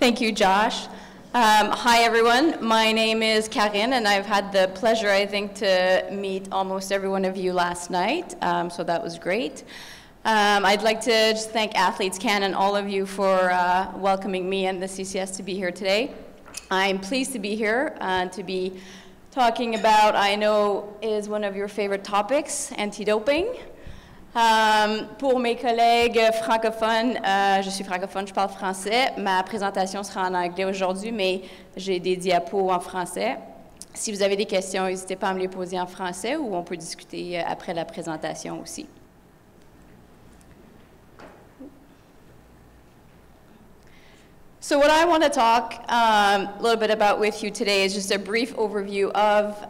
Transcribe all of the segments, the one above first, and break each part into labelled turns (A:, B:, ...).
A: Thank you, Josh. Hi, everyone. My name is Karine, and I've had the pleasure, I think, to meet almost every one of you last night, so that was great. I'd like to just thank Athletes Can and all of you for welcoming me and the CCS to be here today. I'm pleased to be here to be talking about, I know, is one of your favorite topics, anti-doping. Pour mes collègues francophones, je suis francophone, je parle français. Ma présentation sera en anglais aujourd'hui, mais j'ai des diapos en français. Si vous avez des questions, n'hésitez pas à me les poser en français ou on peut discuter après la présentation aussi. So what I want to talk a little bit about with you today is just a brief overview of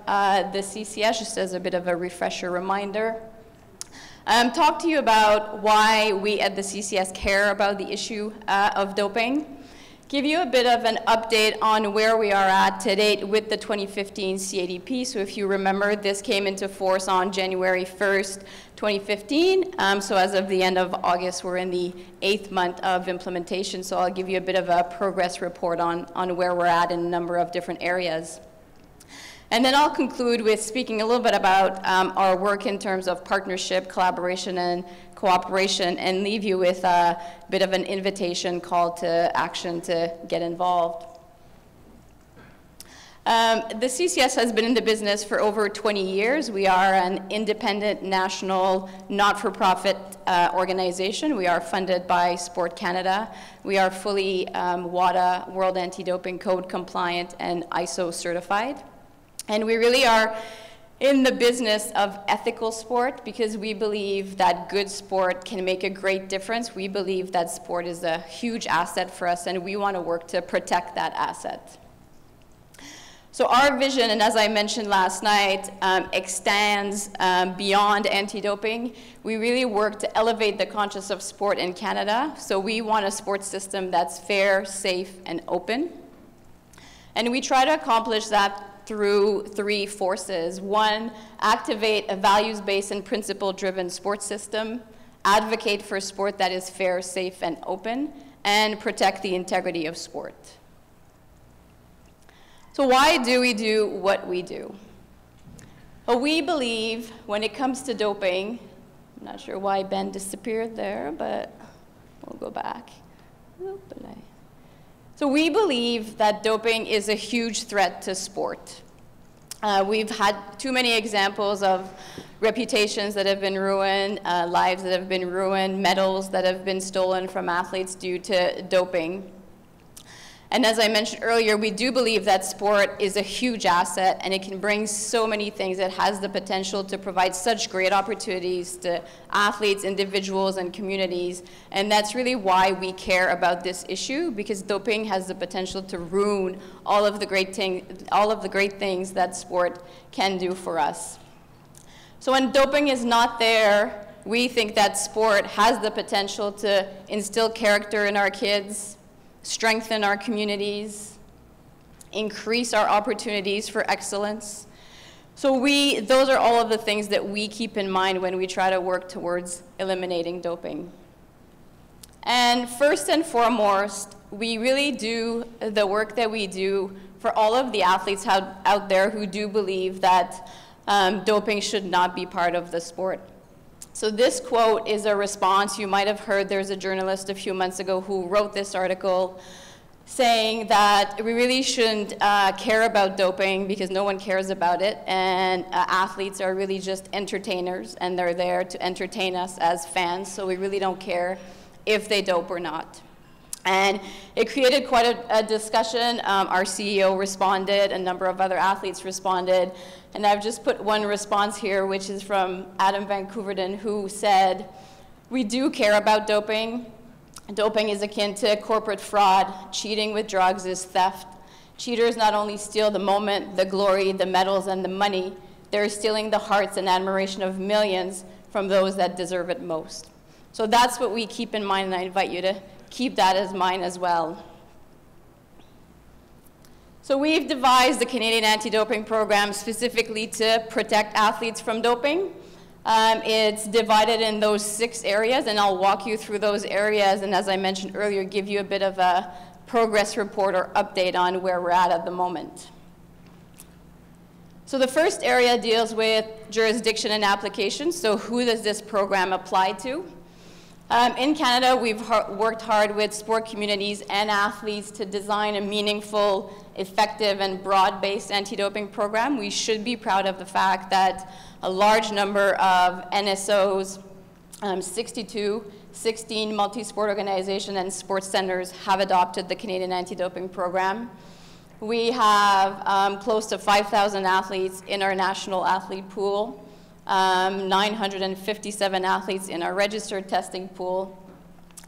A: the CCES, just as a bit of a refresher reminder. Talk to you about why we at the CCES care about the issue of doping. Give you a bit of an update on where we are at to date with the 2015 CADP. So if you remember, this came into force on January 1st, 2015. So as of the end of August, we're in the 8th month of implementation. So I'll give you a bit of a progress report on where we're at in a number of different areas. And then I'll conclude with speaking a little bit about our work in terms of partnership, collaboration, and cooperation, and leave you with a bit of an invitation, call to action to get involved. The CCS has been in the business for over 20 years. We are an independent national not-for-profit organization. We are funded by Sport Canada. We are fully WADA, World Anti-Doping Code compliant, and ISO certified. And we really are in the business of ethical sport because we believe that good sport can make a great difference. We believe that sport is a huge asset for us, and we want to work to protect that asset. So our vision, and as I mentioned last night, extends beyond anti-doping. We really work to elevate the conscience of sport in Canada. So we want a sports system that's fair, safe, and open. And we try to accomplish that through three forces. One, activate a values-based and principle-driven sports system, advocate for sport that is fair, safe, and open, and protect the integrity of sport. So why do we do what we do? Well, we believe when it comes to doping, I'm not sure why Ben disappeared there, but we'll go back. So we believe that doping is a huge threat to sport. We've had too many examples of reputations that have been ruined, lives that have been ruined, medals that have been stolen from athletes due to doping. And as I mentioned earlier, we do believe that sport is a huge asset and it can bring so many things. It has the potential to provide such great opportunities to athletes, individuals, and communities. And that's really why we care about this issue, because doping has the potential to ruin all of the great things that sport can do for us. So when doping is not there, we think that sport has the potential to instill character in our kids, strengthen our communities, increase our opportunities for excellence. So those are all of the things that we keep in mind when we try to work towards eliminating doping. And first and foremost, we really do the work that we do for all of the athletes out there who do believe that doping should not be part of the sport. So this quote is a response. You might have heard there's a journalist a few months ago who wrote this article saying that we really shouldn't care about doping because no one cares about it, and athletes are really just entertainers and they're there to entertain us as fans, so we really don't care if they dope or not. And it created quite a discussion. Our CEO responded, a number of other athletes responded, and I've just put one response here, which is from Adam Van Couverden, who said, "We do care about doping. Doping is akin to corporate fraud. Cheating with drugs is theft. Cheaters not only steal the moment, the glory, the medals, and the money, they're stealing the hearts and admiration of millions from those that deserve it most." So that's what we keep in mind, and I invite you to keep that as mine as well. So we've devised the Canadian Anti-Doping Program specifically to protect athletes from doping. It's divided in those 6 areas, and I'll walk you through those areas, and as I mentioned earlier, give you a bit of a progress report or update on where we're at the moment. So the first area deals with jurisdiction and application. So who does this program apply to? In Canada, we've worked hard with sport communities and athletes to design a meaningful, effective, and broad-based anti-doping program. We should be proud of the fact that a large number of NSOs, 62, 16 multi-sport organizations and sports centers have adopted the Canadian anti-doping program. We have close to 5,000 athletes in our national athlete pool. 957 athletes in our registered testing pool.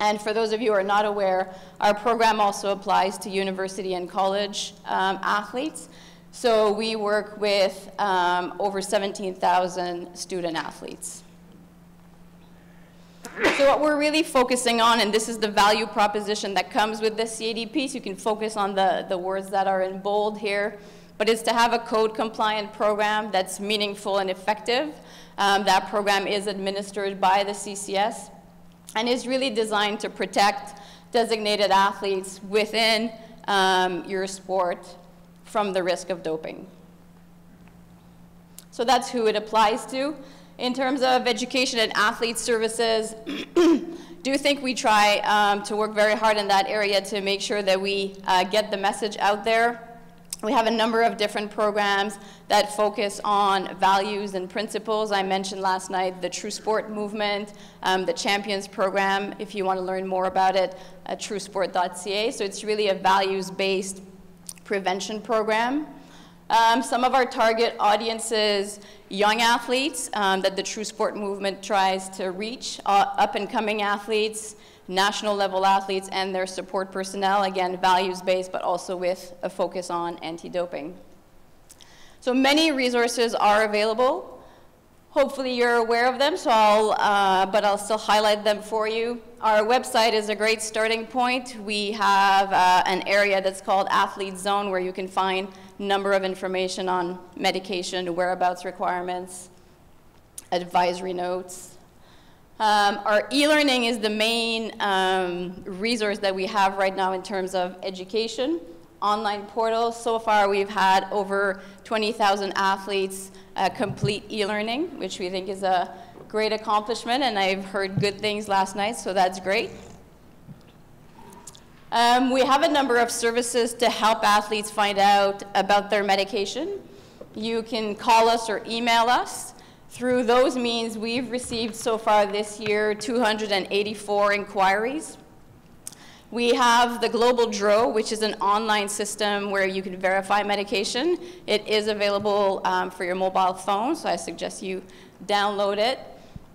A: And for those of you who are not aware, our program also applies to university and college athletes. So we work with over 17,000 student athletes. So what we're really focusing on, and this is the value proposition that comes with this CADP, so you can focus on the words that are in bold here, but it's to have a code-compliant program that's meaningful and effective. That program is administered by the CCES and is really designed to protect designated athletes within your sport from the risk of doping. So that's who it applies to. In terms of education and athlete services, do think we try to work very hard in that area to make sure that we get the message out there. We have a number of different programs that focus on values and principles. I mentioned last night the True Sport movement, the Champions program, if you want to learn more about it, at truesport.ca. So it's really a values-based prevention program. Some of our target audiences, young athletes that the True Sport movement tries to reach, up-and-coming athletes, national level athletes and their support personnel, again, values-based, but also with a focus on anti-doping. So many resources are available. Hopefully you're aware of them, so but I'll still highlight them for you. Our website is a great starting point. We have an area that's called Athlete Zone where you can find a number of information on medication, whereabouts requirements, advisory notes. Our e-learning is the main resource that we have right now in terms of education. Online portals, so far we've had over 20,000 athletes complete e-learning, which we think is a great accomplishment, and I've heard good things last night, so that's great. We have a number of services to help athletes find out about their medication. You can call us or email us. Through those means, we've received so far this year 284 inquiries. We have the Global DRO, which is an online system where you can verify medication. It is available for your mobile phone, so I suggest you download it.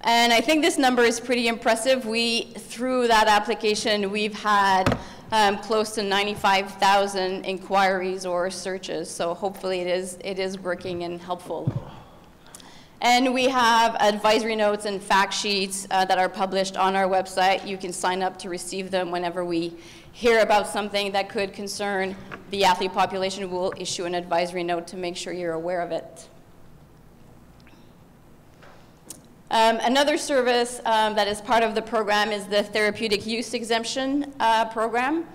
A: And I think this number is pretty impressive. Through that application, we've had close to 95,000 inquiries or searches, so hopefully it is working and helpful. And we have advisory notes and fact sheets that are published on our website. You can sign up to receive them whenever we hear about something that could concern the athlete population. We'll issue an advisory note to make sure you're aware of it. Another service that is part of the program is the therapeutic use exemption program.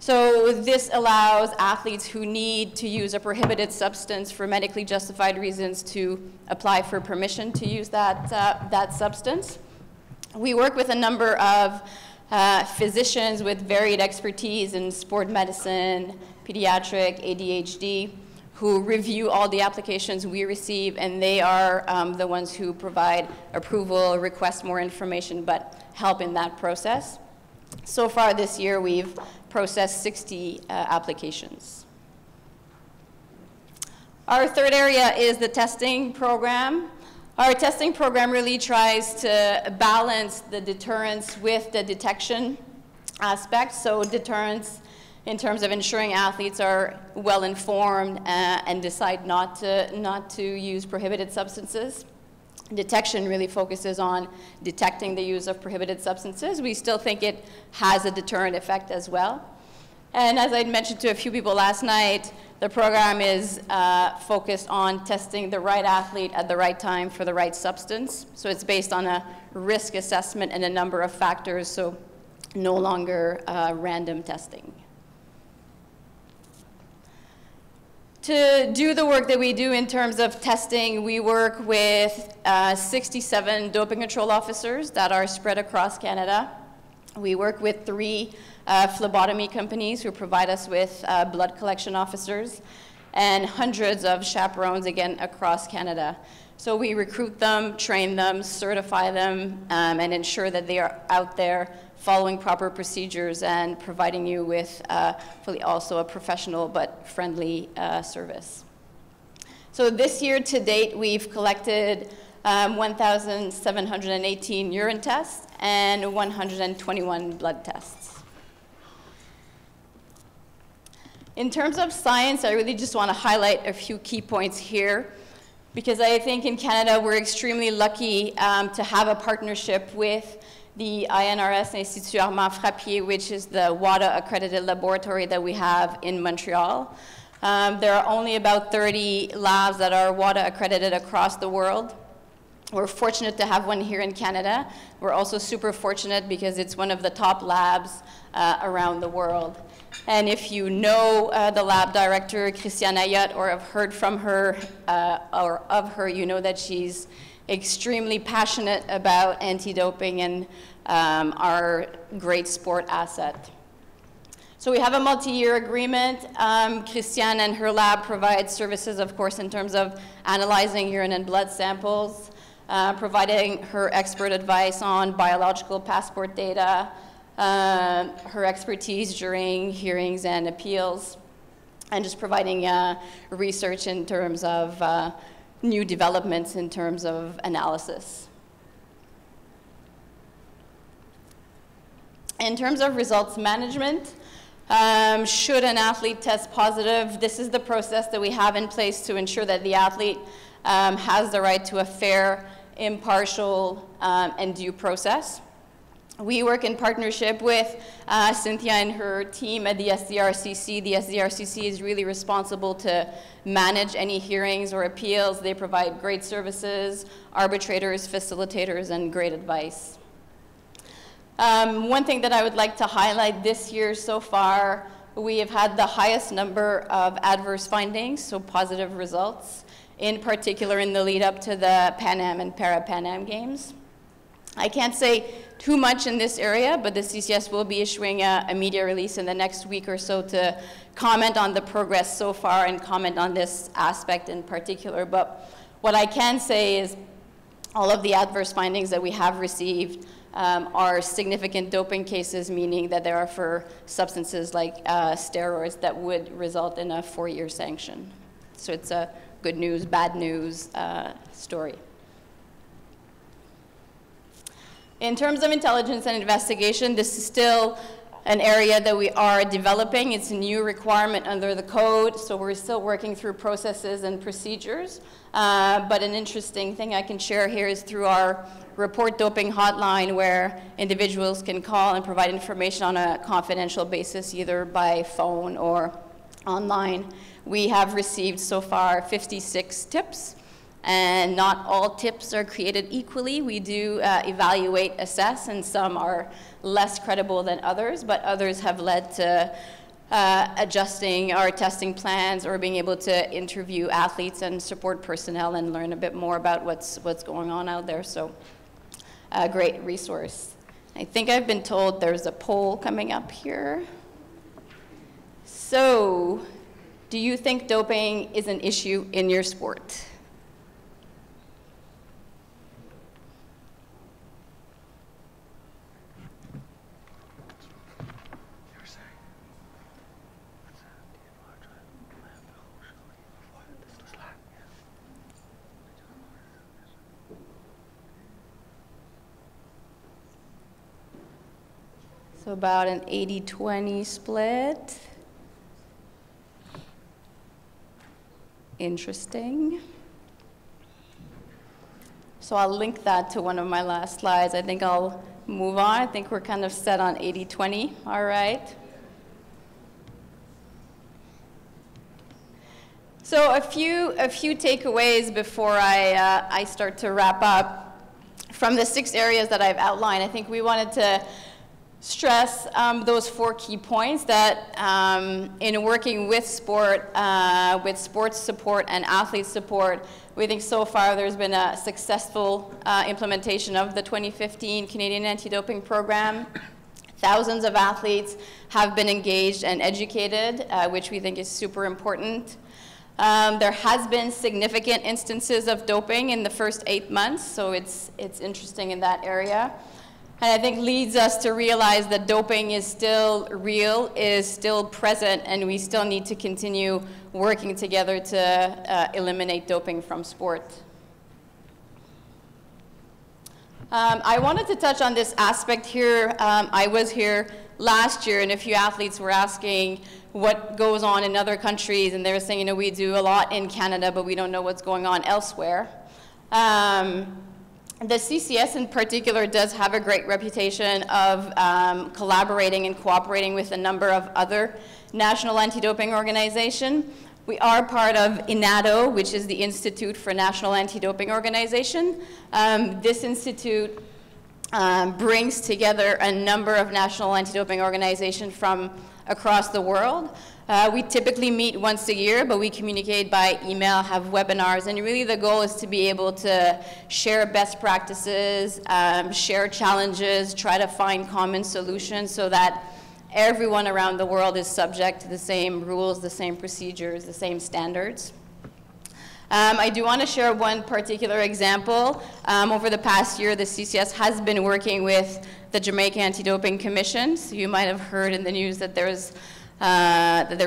A: So this allows athletes who need to use a prohibited substance for medically justified reasons to apply for permission to use that substance. We work with a number of physicians with varied expertise in sport medicine, pediatric, ADHD, who review all the applications we receive, and they are the ones who provide approval, request more information, but help in that process. So far this year, we've processed 60 applications. Our third area is the testing program. Our testing program really tries to balance the deterrence with the detection aspect. So deterrence in terms of ensuring athletes are well informed and decide not to use prohibited substances. Detection really focuses on detecting the use of prohibited substances. We still think it has a deterrent effect as well. And as I mentioned to a few people last night, the program is focused on testing the right athlete at the right time for the right substance. So it's based on a risk assessment and a number of factors, so no longer random testing. To do the work that we do in terms of testing, we work with 67 doping control officers that are spread across Canada. We work with 3 phlebotomy companies who provide us with blood collection officers, and hundreds of chaperones, again, across Canada. So we recruit them, train them, certify them, and ensure that they are out there following proper procedures and providing you with hopefully also a professional but friendly service. So this year to date, we've collected 1,718 urine tests and 121 blood tests. In terms of science, I really just want to highlight a few key points here, because I think in Canada we're extremely lucky to have a partnership with the INRS Institut Armand Frappier, which is the WADA accredited laboratory that we have in Montreal. There are only about 30 labs that are WADA accredited across the world. We're fortunate to have one here in Canada. We're also super fortunate because it's one of the top labs around the world. And if you know the lab director, Christiane Ayotte, or have heard from her or of her, you know that she's extremely passionate about anti-doping and our great sport asset. So we have a multi-year agreement. Christiane and her lab provide services, of course, in terms of analyzing urine and blood samples, providing her expert advice on biological passport data, her expertise during hearings and appeals, and just providing research in terms of new developments in terms of analysis. In terms of results management, should an athlete test positive, this is the process that we have in place to ensure that the athlete has the right to a fair, impartial, and due process. We work in partnership with Cynthia and her team at the SDRCC. The SDRCC is really responsible to manage any hearings or appeals. They provide great services, arbitrators, facilitators, and great advice. One thing that I would like to highlight this year so far, we have had the highest number of adverse findings, so positive results, in particular in the lead up to the Pan Am and Para-Pan Am Games. I can't say too much in this area, but the CCES will be issuing a media release in the next week or so to comment on the progress so far and comment on this aspect in particular. But what I can say is all of the adverse findings that we have received are significant doping cases, meaning that they are for substances like steroids that would result in a 4-year sanction. So it's a good news, bad news story. In terms of intelligence and investigation, this is still an area that we are developing. It's a new requirement under the code, so we're still working through processes and procedures. But an interesting thing I can share here is through our report doping hotline, where individuals can call and provide information on a confidential basis, either by phone or online. We have received so far 56 tips. And not all tips are created equally. We do evaluate, assess, and some are less credible than others, but others have led to adjusting our testing plans or being able to interview athletes and support personnel and learn a bit more about what's going on out there. So a great resource. I think I've been told there's a poll coming up here. So, do you think doping is an issue in your sport? So about an 80-20 split. Interesting. So I'll link that to one of my last slides. I think I'll move on. I think we're kind of set on 80-20. All right. So a few takeaways before I start to wrap up. From the 6 areas that I've outlined, I think we wanted to stress those 4 key points that in working with sports support and athlete support, we think so far there's been a successful implementation of the 2015 Canadian Anti-Doping Program. Thousands of athletes have been engaged and educated, which we think is super important. There has been significant instances of doping in the first 8 months, so it's interesting in that area. And I think leads us to realize that doping is still real, is still present, and we still need to continue working together to eliminate doping from sport. I wanted to touch on this aspect here. I was here last year, and a few athletes were asking what goes on in other countries, and they were saying, you know, we do a lot in Canada, but we don't know what's going on elsewhere. The CCES in particular does have a great reputation of collaborating and cooperating with a number of other national anti-doping organizations. We are part of INADO, which is the Institute for National Anti-Doping Organization. This institute brings together a number of national anti-doping organizations from across the world. We typically meet once a year, but we communicate by email, have webinars, and really the goal is to be able to share best practices, share challenges, try to find common solutions so that everyone around the world is subject to the same rules, the same procedures, the same standards. I do want to share one particular example. Over the past year, the CCES has been working with the Jamaica Anti-Doping Commission. So you might have heard in the news that there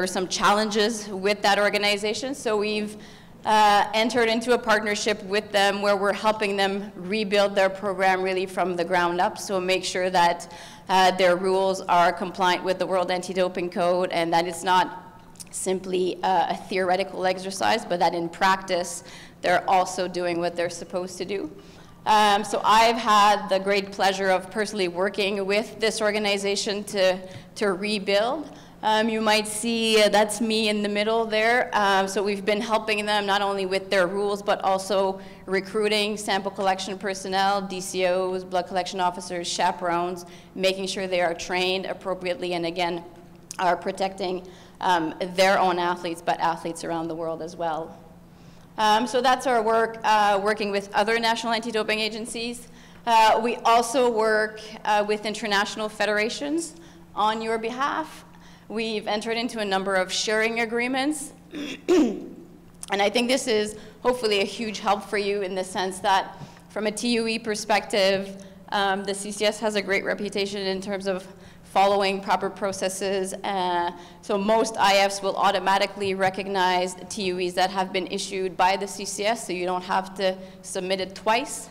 A: were some challenges with that organization. So we've entered into a partnership with them where we're helping them rebuild their program really from the ground up. So make sure that their rules are compliant with the World Anti-Doping Code and that it's not simply a theoretical exercise, but that in practice, they're also doing what they're supposed to do. So I've had the great pleasure of personally working with this organization to rebuild. You might see that's me in the middle there. So we've been helping them not only with their rules, but also recruiting sample collection personnel, DCOs, blood collection officers, chaperones, making sure they are trained appropriately and again, are protecting their own athletes, but athletes around the world as well. So that's our work, working with other national anti-doping agencies. We also work with international federations on your behalf. We've entered into a number of sharing agreements. And I think this is hopefully a huge help for you in the sense that from a TUE perspective, the CCES has a great reputation in terms of following proper processes. So most IFs will automatically recognize TUEs that have been issued by the CCES, so you don't have to submit it twice.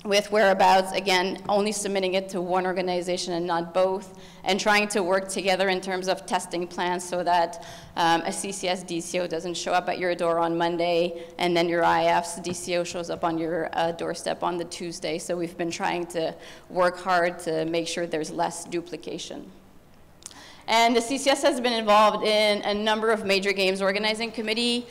A: With whereabouts, again, only submitting it to one organization and not both, and trying to work together in terms of testing plans so that a CCS DCO doesn't show up at your door on Monday, and then your IF's DCO shows up on your doorstep on the Tuesday. So we've been trying to work hard to make sure there's less duplication. And the CCES has been involved in a number of major games organizing committee.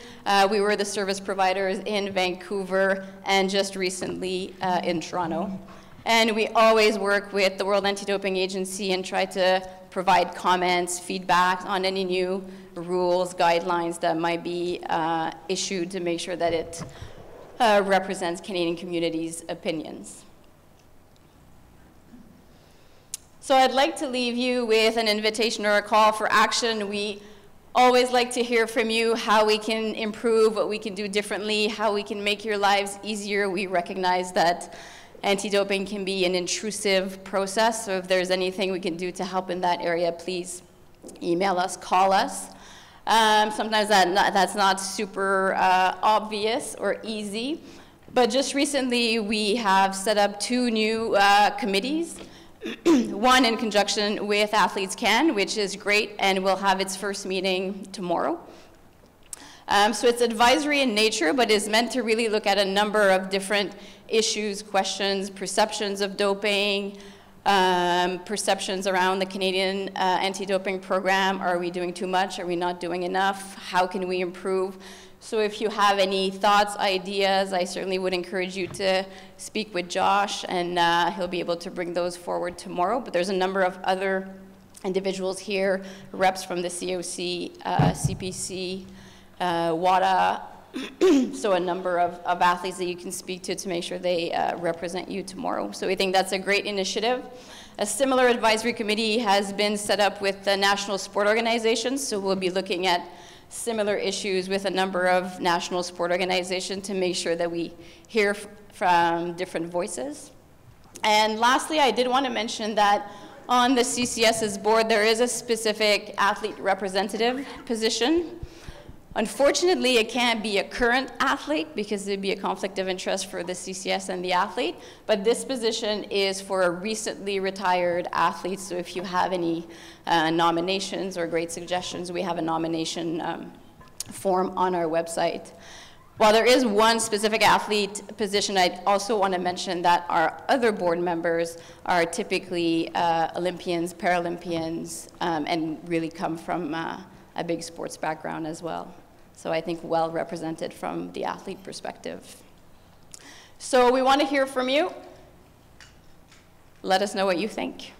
A: We were the service providers in Vancouver and just recently in Toronto. And we always work with the World Anti-Doping Agency and try to provide comments, feedback on any new rules, guidelines that might be issued to make sure that it represents Canadian communities' opinions. So I'd like to leave you with an invitation or a call for action. We always like to hear from you how we can improve, what we can do differently, how we can make your lives easier. We recognize that anti-doping can be an intrusive process, so if there's anything we can do to help in that area, please email us, call us. Sometimes that's not super obvious or easy, but just recently we have set up 2 new committees. One in conjunction with Athletes Can, which is great, and will have its first meeting tomorrow. So it's advisory in nature, but is meant to really look at a number of different issues, questions, perceptions of doping, perceptions around the Canadian anti-doping program. Are we doing too much? Are we not doing enough? How can we improve? So if you have any thoughts, ideas, I certainly would encourage you to speak with Josh, and he'll be able to bring those forward tomorrow. But there's a number of other individuals here, reps from the COC, CPC, WADA, so a number of athletes that you can speak to make sure they represent you tomorrow. So we think that's a great initiative. A similar advisory committee has been set up with the national sport organizations, so we'll be looking at similar issues with a number of national sport organizations to make sure that we hear from different voices. And lastly, I did want to mention that on the CCES's board, there is a specific athlete representative position. Unfortunately, it can't be a current athlete because there'd be a conflict of interest for the CCS and the athlete, but this position is for a recently retired athlete, so if you have any nominations or great suggestions, we have a nomination form on our website. While there is one specific athlete position, I also want to mention that our other board members are typically Olympians, Paralympians, and really come from a big sports background as well. So I think well represented from the athlete perspective. So we want to hear from you. Let us know what you think.